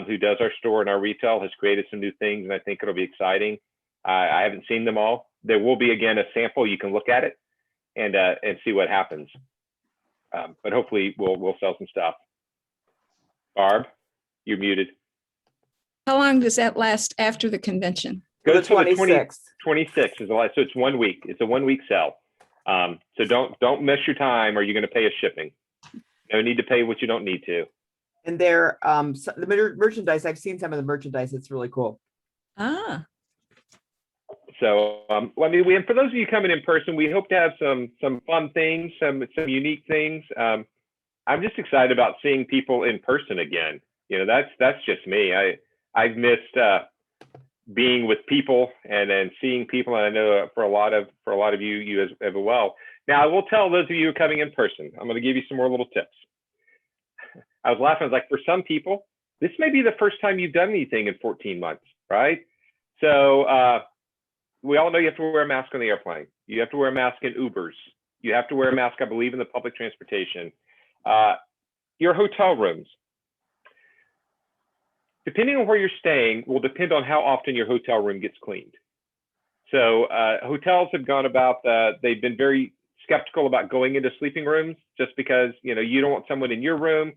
who does our store and our retail, has created some new things, and I think it'll be exciting. I haven't seen them all. There will be, again, a sample. You can look at it and see what happens. But hopefully we'll sell some stuff. Barb, you're muted. How long does that last after the convention? The Goes to the 26th. 26 is the last, so it's 1 week. It's a 1 week sell. So don't miss your time, or you're going to pay us shipping. No need to pay what you don't need to. And they're the merchandise, I've seen some of the merchandise. It's really cool. Ah, So I mean, for those of you coming in person, we hope to have some fun things, some unique things. I'm just excited about seeing people in person again. You know, that's just me. I've missed being with people and then seeing people, and I know for a lot of you as well. Now, I will tell those of you who are coming in person, I'm going to give you some more little tips. I was laughing. I was like, for some people, this may be the first time you've done anything in 14 months, right? So we all know you have to wear a mask on the airplane. You have to wear a mask in Ubers. You have to wear a mask, I believe, in the public transportation. Your hotel rooms, depending on where you're staying, will depend on how often your hotel room gets cleaned. So hotels have gone about they've been very skeptical about going into sleeping rooms, just because, you know, you don't want someone in your room.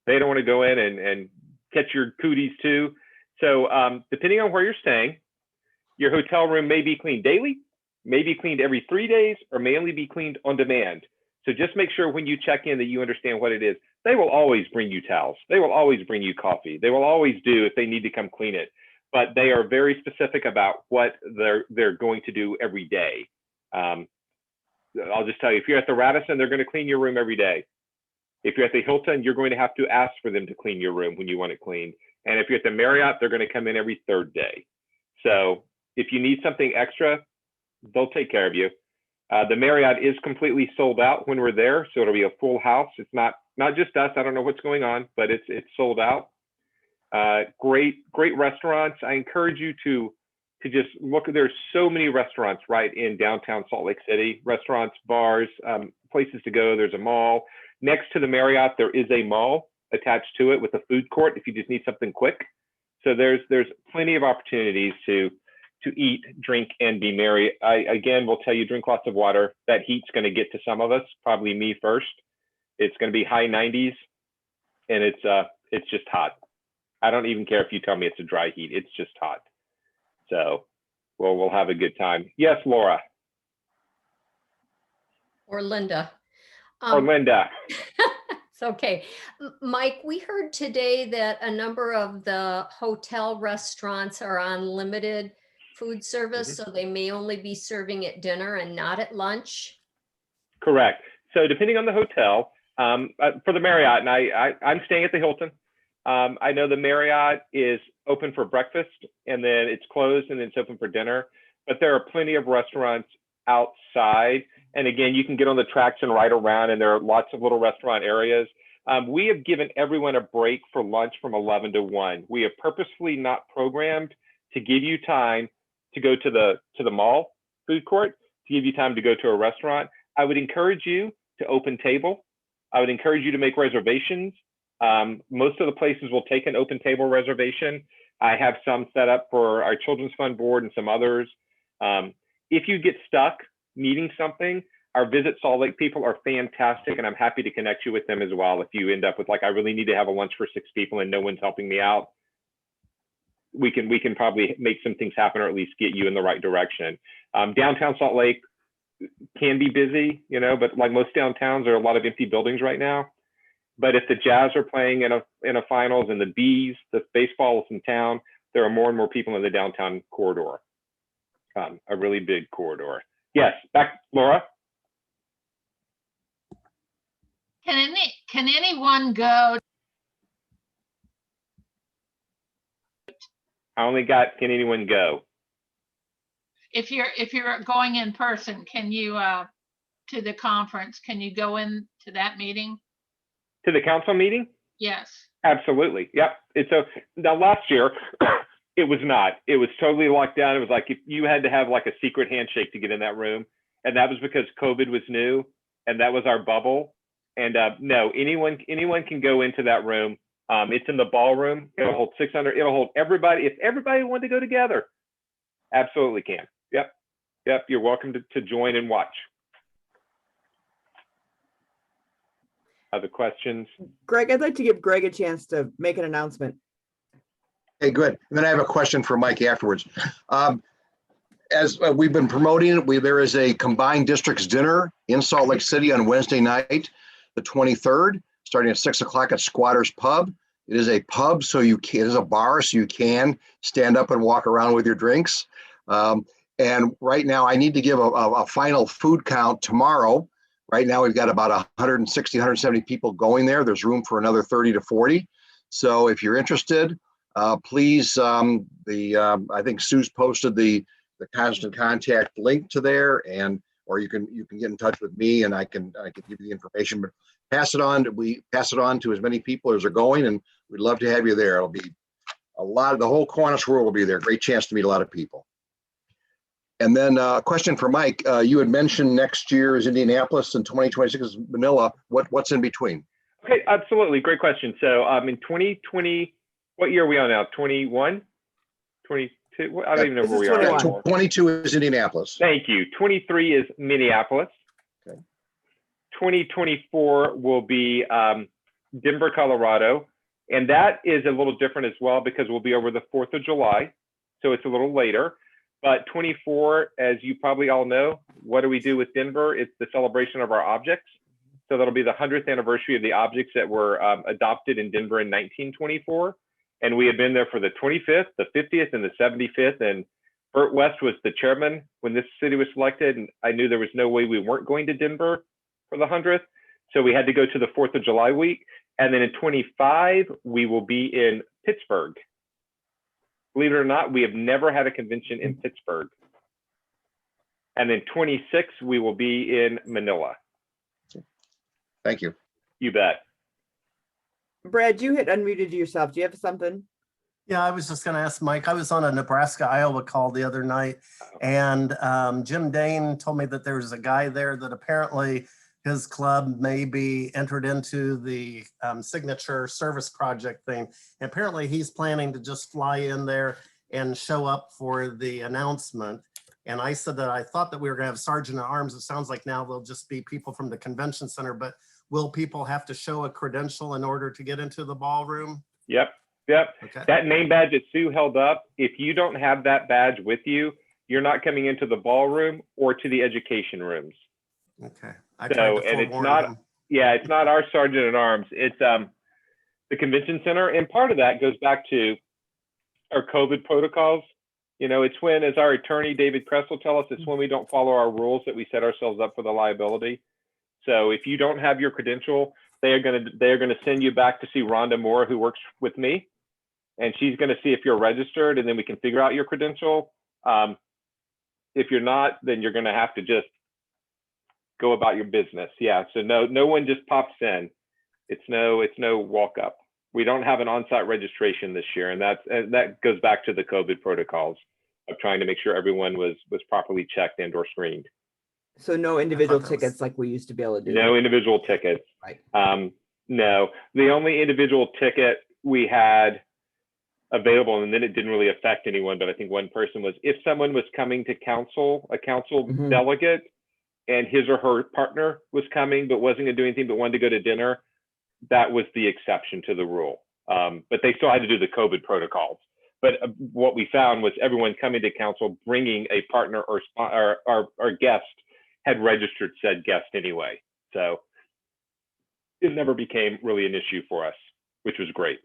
They don't want to go in and catch your cooties too. So depending on where you're staying, your hotel room may be cleaned daily, may be cleaned every 3 days, or may only be cleaned on demand. So just make sure when you check in that you understand what it is. They will always bring you towels. They will always bring you coffee. They will always do if they need to come clean it. But they are very specific about what they're going to do every day. I'll just tell you, if you're at the Radisson, they're going to clean your room every day. If you're at the Hilton, you're going to have to ask for them to clean your room when you want it cleaned. And if you're at the Marriott, they're going to come in every 3rd day. So if you need something extra, they'll take care of you. The Marriott is completely sold out when we're there, so it'll be a full house. It's not just us. I don't know what's going on, but it's sold out. Great restaurants. I encourage you to just look. There's so many restaurants right in downtown Salt Lake City. Restaurants, bars, places to go. There's a mall next to the Marriott. There is a mall attached to it with a food court if you just need something quick. So there's plenty of opportunities to eat, drink, and be merry. I again will tell you, drink lots of water. That heat's going to get to some of us, probably me first. It's going to be high 90s, and it's just hot. I don't even care if you tell me it's a dry heat. It's just hot. So, well, we'll have a good time. Yes, Laura. Or Linda. Or Linda. It's okay. Mike, we heard today that a number of the hotel restaurants are on limited food service, so they may only be serving at dinner and not at lunch. Correct. So depending on the hotel, for the Marriott, and I'm staying at the Hilton. I know the Marriott is open for breakfast, and then it's closed, and then it's open for dinner. But there are plenty of restaurants outside. And again, you can get on the tracks and ride around, and there are lots of little restaurant areas. We have given everyone a break for lunch from 11 to 1. We have purposefully not programmed to give you time to go to the mall food court, to give you time to go to a restaurant. I would encourage you to open table. I would encourage you to make reservations. Most of the places will take an open table reservation. I have some set up for our Children's Fund Board and some others. If you get stuck needing something, our Visit Salt Lake people are fantastic, and I'm happy to connect you with them as well. If you end up with like, I really need to have a lunch for 6 people and no one's helping me out, we can probably make some things happen, or at least get you in the right direction. Downtown Salt Lake can be busy, but like most downtowns, there are a lot of empty buildings right now. But if the Jazz are playing in a finals, and the Bees, the baseball is in town, there are more and more people in the downtown corridor, a really big corridor. Yes, back, Laura. Can anyone go? I only got, can anyone go? If you're going in person, can you to the conference? Can you go in to that meeting? To the council meeting? Yes. Absolutely. Yep. Now last year, it was not. It was totally locked down. It was like if you had to have like a secret handshake to get in that room, and that was because COVID was new, and that was our bubble. And no, anyone can go into that room. It's in the ballroom. It'll hold 600. It'll hold everybody. If everybody wanted to go together, absolutely can. Yep. You're welcome to join and watch. Other questions? Greg, I'd like to give Greg a chance to make an announcement. Hey, good. And then I have a question for Mike afterwards. As we've been promoting, there is a combined districts dinner in Salt Lake City on Wednesday night, the 23rd, starting at 6 o'clock at Squatters Pub. It is a pub, so it is a bar, so you can stand up and walk around with your drinks. And right now, I need to give a final food count tomorrow. Right now, we've got about 160, 170 people going there. There's room for another 30 to 40. So if you're interested, please, I think Sue's posted the constant contact link to there, or you can get in touch with me, and I can give you the information. But pass it on to as many people as are going, and we'd love to have you there. It'll be the whole Kiwanis world will be there. Great chance to meet a lot of people. And then a question for Mike. You had mentioned next year is Indianapolis and 2026 is Manila. What's in between? Okay, absolutely. Great question. So in 2020, what year are we on now? 21? 22? I don't even know where we are anymore. 22 is Indianapolis. Thank you. 23 is Minneapolis. Okay. 2024 will be Denver, Colorado. And that is a little different as well because we'll be over the 4th of July. So it's a little later. But 24, as you probably all know, what do we do with Denver? It's the celebration of our objects. So that'll be the 100th anniversary of the objects that were adopted in Denver in 1924. And we have been there for the 25th, the 50th, and the 75th. And Burt West was the chairman when this city was selected. And I knew there was no way we weren't going to Denver for the 100th. So we had to go to the 4th of July week. And then in 25, we will be in Pittsburgh. Believe it or not, we have never had a convention in Pittsburgh. And then 26, we will be in Manila. Thank you. You bet. Brad, you had unmuted yourself. Do you have something? Yeah, I was just going to ask Mike. I was on a Nebraska-Iowa call the other night, and Jim Dane told me that there was a guy there that apparently his club may be entered into the signature service project thing. And apparently he's planning to just fly in there and show up for the announcement. And I said that I thought that we were gonna have Sergeant at Arms. It sounds like now they'll just be people from the convention center, but will people have to show a credential in order to get into the ballroom? Yep. Okay. That name badge that Sue held up, if you don't have that badge with you, you're not coming into the ballroom or to the education rooms. Okay. I So, tried to and it's forewarn not, him. yeah, it's not our Sergeant at Arms. It's the convention center. And part of that goes back to our COVID protocols. You know, it's when, as our attorney, David Kress will tell us, it's when we don't follow our rules that we set ourselves up for the liability. So if you don't have your credential, they are going to send you back to see Rhonda Moore, who works with me. And she's going to see if you're registered, and then we can figure out your credential. If you're not, then you're going to have to just go about your business. Yeah. So no one just pops in. It's no walk up. We don't have an on-site registration this year, and that goes back to the COVID protocols of trying to make sure everyone was properly checked and or screened. So no individual that was- tickets like we used to be able to do. No individual tickets. Right. No, the only individual ticket we had available, and then it didn't really affect anyone, but I think one person was, if someone was coming to council, a council Mhm. delegate, and his or her partner was coming but wasn't going to do anything but wanted to go to dinner, that was the exception to the rule. But they still had to do the COVID protocols. But what we found was everyone coming to council bringing a partner or guest had registered said guest anyway. So it never became really an issue for us, which was great.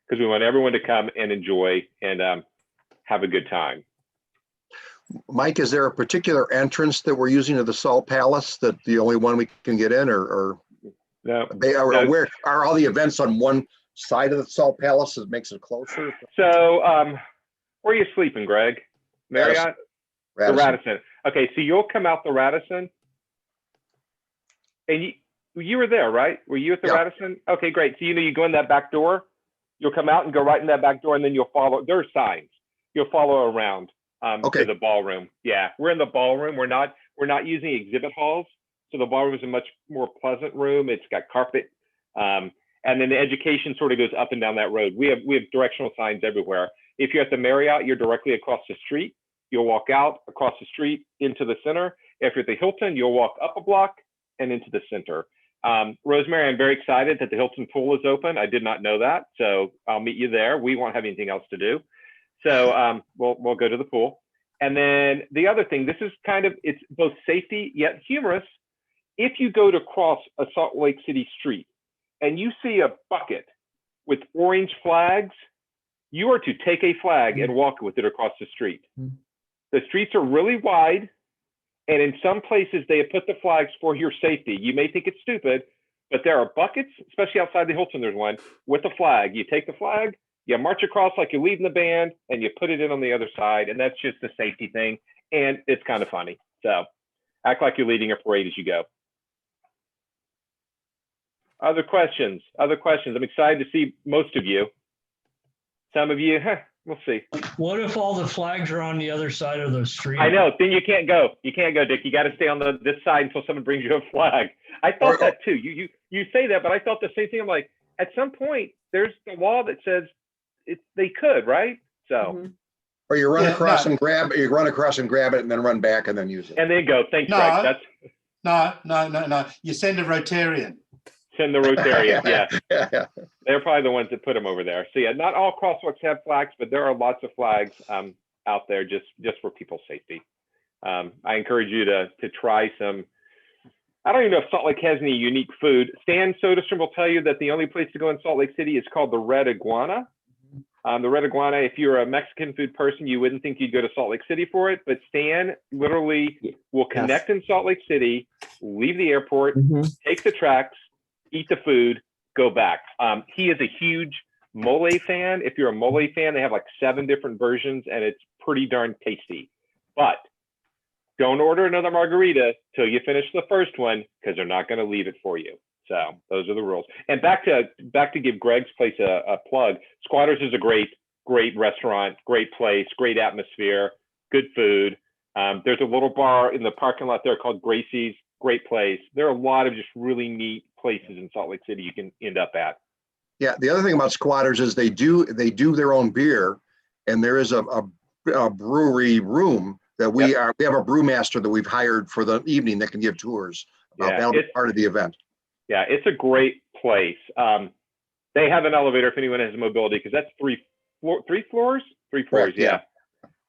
Because we want everyone to come and enjoy and have a good time. Mike, is there a particular entrance that we're using to the Salt Palace that the only one we can get in, or No. where are all the events on one side of the Salt Palace that makes it closer? So where are you sleeping, Greg? Marriott? The Radisson. Okay, so you'll come out the Radisson. And you were there, right? Were you at the Yeah. Radisson? Okay, great. So you go in that back door. You'll come out and go right in that back door, and then you'll follow. There are signs. You'll follow around Okay. to the ballroom. Yeah, we're in the ballroom. We're not using exhibit halls. So the ballroom is a much more pleasant room. It's got carpet. And then the education sort of goes up and down that road. We have directional signs everywhere. If you're at the Marriott, you're directly across the street. You'll walk out across the street into the center. If you're at the Hilton, you'll walk up a block and into the center. Rosemary, I'm very excited that the Hilton pool is open. I did not know that. So I'll meet you there. We won't have anything else to do. So we'll go to the pool. And then the other thing, this is it's both safety yet humorous. If you go to cross a Salt Lake City street and you see a bucket with orange flags, you are to take a flag and walk with it across the street. The streets are really wide, and in some places they have put the flags for your safety. You may think it's stupid, but there are buckets, especially outside the Hilton, there's one with a flag. You take the flag, you march across like you're leading the band, and you put it in on the other side, and that's just a safety thing, and it's kind of funny. So act like you're leading a parade as you go. Other questions? I'm excited to see most of you. Some of you, we'll see. What if all the flags are on the other side of the street? I know, then you can't go. You can't go, Dick. You got to stay on this side until someone brings you a flag. I thought that too. You say that, but I thought the same thing. I'm like, at some point, there's the law that says they could, right? So. Or you run across and grab it and then run back and then use it. And then go. Thanks, Greg. No. You send a Rotarian. Send the Rotarian, yeah. They're probably the ones that put them over there. So yeah, not all crosswalks have flags, but there are lots of flags out there just for people's safety. I encourage you to try some. I don't even know if Salt Lake has any unique food. Stan Soderstrom will tell you that the only place to go in Salt Lake City is called the Red Iguana. The Red Iguana, if you're a Mexican food person, you wouldn't think you'd go to Salt Lake City for it, but Stan literally will connect in Salt Lake City, leave the airport, take the tracks, eat the food, go back. He is a huge mole fan. If you're a mole fan, they have like 7 different versions, and it's pretty darn tasty. But don't order another margarita till you finish the first one, because they're not going to leave it for you. So those are the rules. And back to give Greg's place a plug. Squatters is a great restaurant, great place, great atmosphere, good food. There's a little bar in the parking lot there called Gracie's. great place. There are a lot of just really neat places in Salt Lake City you can end up at. Yeah, the other thing about Squatters is they do their own beer, and there is a brewery room that we have a brewmaster that we've hired for the evening that can give tours. That'll be part of the event. Yeah, it's a great place. They have an elevator if anyone has mobility, because that's three floors. Correct, Yeah.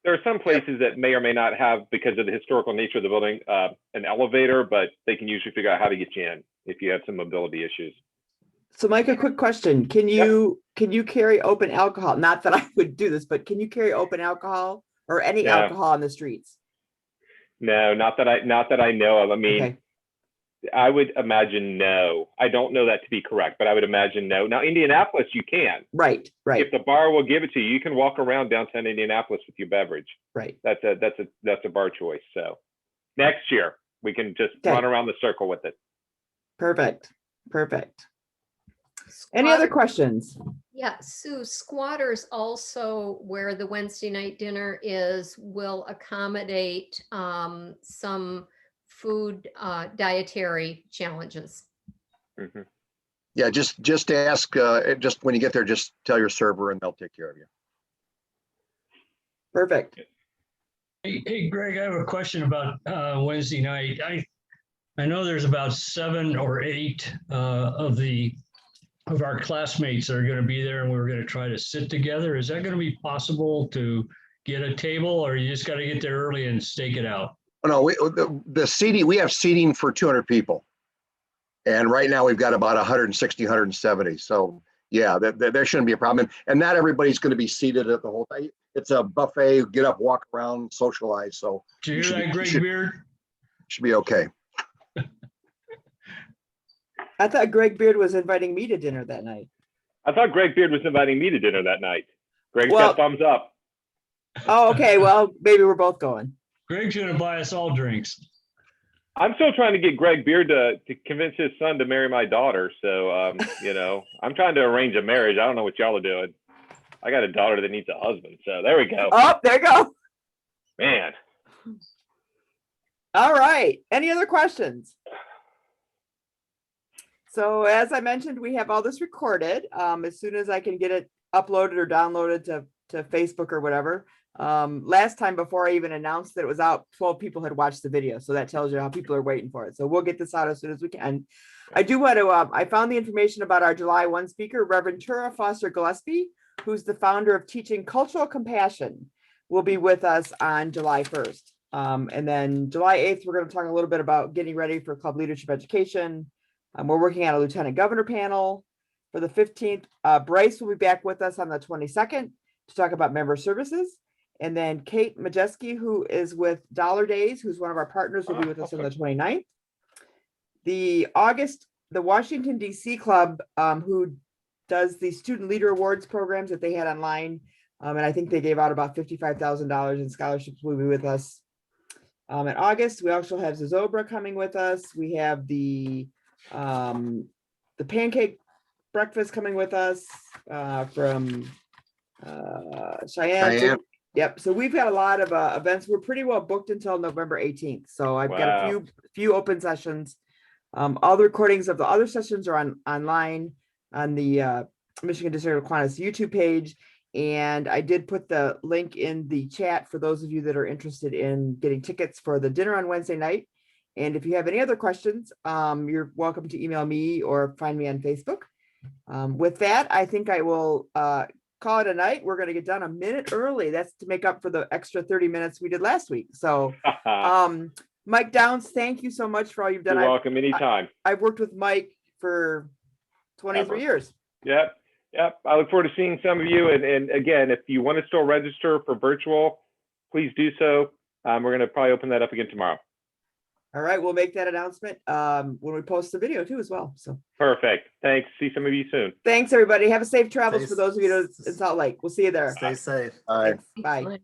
There are some places that may or may not have, because of the historical nature of the building, an elevator, but they can usually figure out how to get you in if you have some mobility issues. So Mike, a quick question. Can you carry open alcohol? Not that I would do this, but can you carry open alcohol or any No. alcohol on the streets? No, not that I know of. I mean, Okay. I would imagine no. I don't know that to be correct, but I would imagine no. Now, Indianapolis, you can. Right. If the bar will give it to you, you can walk around downtown Indianapolis with your beverage. Right. That's a bar choice. So next year we can just run around the circle with it. Perfect. Any other questions? Yeah, Sue, Squatters also, where the Wednesday night dinner is, will accommodate some food dietary challenges. Mhm. Yeah, just ask, just when you get there, just tell your server and they'll take care of you. Perfect. Hey, Greg, I have a question about Wednesday night. I know there's about 7 or 8 of our classmates that are going to be there, and we're going to try to sit together. Is that going to be possible to get a table, or you just got to get there early and stake it out? Oh, no, the seating, we have seating for 200 people. And right now we've got about 160, 170. So yeah, there shouldn't be a problem. And not everybody's going to be seated at the whole time. It's a buffet, get up, walk around, socialize. So Did you hear that, Greg Beard? Should be okay. I thought Greg Beard was inviting me to dinner that night. I thought Greg Beard was inviting me to dinner that night. Greg's Well- got thumbs up. Oh, okay. Well, maybe we're both going. Greg's going to buy us all drinks. I'm still trying to get Greg Beard to convince his son to marry my daughter. So, I'm trying to arrange a marriage. I don't know what y'all are doing. I got a daughter that needs a husband. So there we go. Oh, there you go. Man. All right. Any other questions? So as I mentioned, we have all this recorded. As soon as I can get it uploaded or downloaded to Facebook or whatever. Last time, before I even announced that it was out, 12 people had watched the video. So that tells you how people are waiting for it. So we'll get this out as soon as we can. I do want to, I found the information about our July 1 speaker, Reverend Tura Foster Gillespie, who's the founder of Teaching Cultural Compassion, will be with us on July 1st. And then July 8th, we're going to talk a little bit about getting ready for club leadership education. We're working on a lieutenant governor panel. For the 15th, Bryce will be back with us on the 22nd to talk about member services. And then Kate Majeski, who is with Dollar Days, who's one of our partners, will be with us on the 29th. The Washington, D.C. club, who does the student leader awards programs that they had online. And I think they gave out about $55,000 in scholarships, will be with us. In August, we also have Zozobra coming with us. We have the pancake breakfast coming with us from Cheyenne. Yep. So we've got a lot of events. We're pretty well booked until November 18th. So I've got a few open sessions. All the recordings of the other sessions are online on the Michigan District of Kiwanis YouTube page. And I did put the link in the chat for those of you that are interested in getting tickets for the dinner on Wednesday night. And if you have any other questions, you're welcome to email me or find me on Facebook. With that, I think I will call it a night. We're going to get done a minute early. That's to make up for the extra 30 minutes we did last week. So Mike Downs, thank you so much for all you've done. You're welcome anytime. I've worked with Mike for 23 years. Yep. I look forward to seeing some of you. And again, if you want to still register for virtual, please do so. We're going to probably open that up again tomorrow. All right. We'll make that announcement when we post the video too as well. So perfect. Thanks. See some of you soon. Thanks, everybody. Have a safe travels for those of you in Salt Lake. We'll see you there. Stay safe. All right. Bye.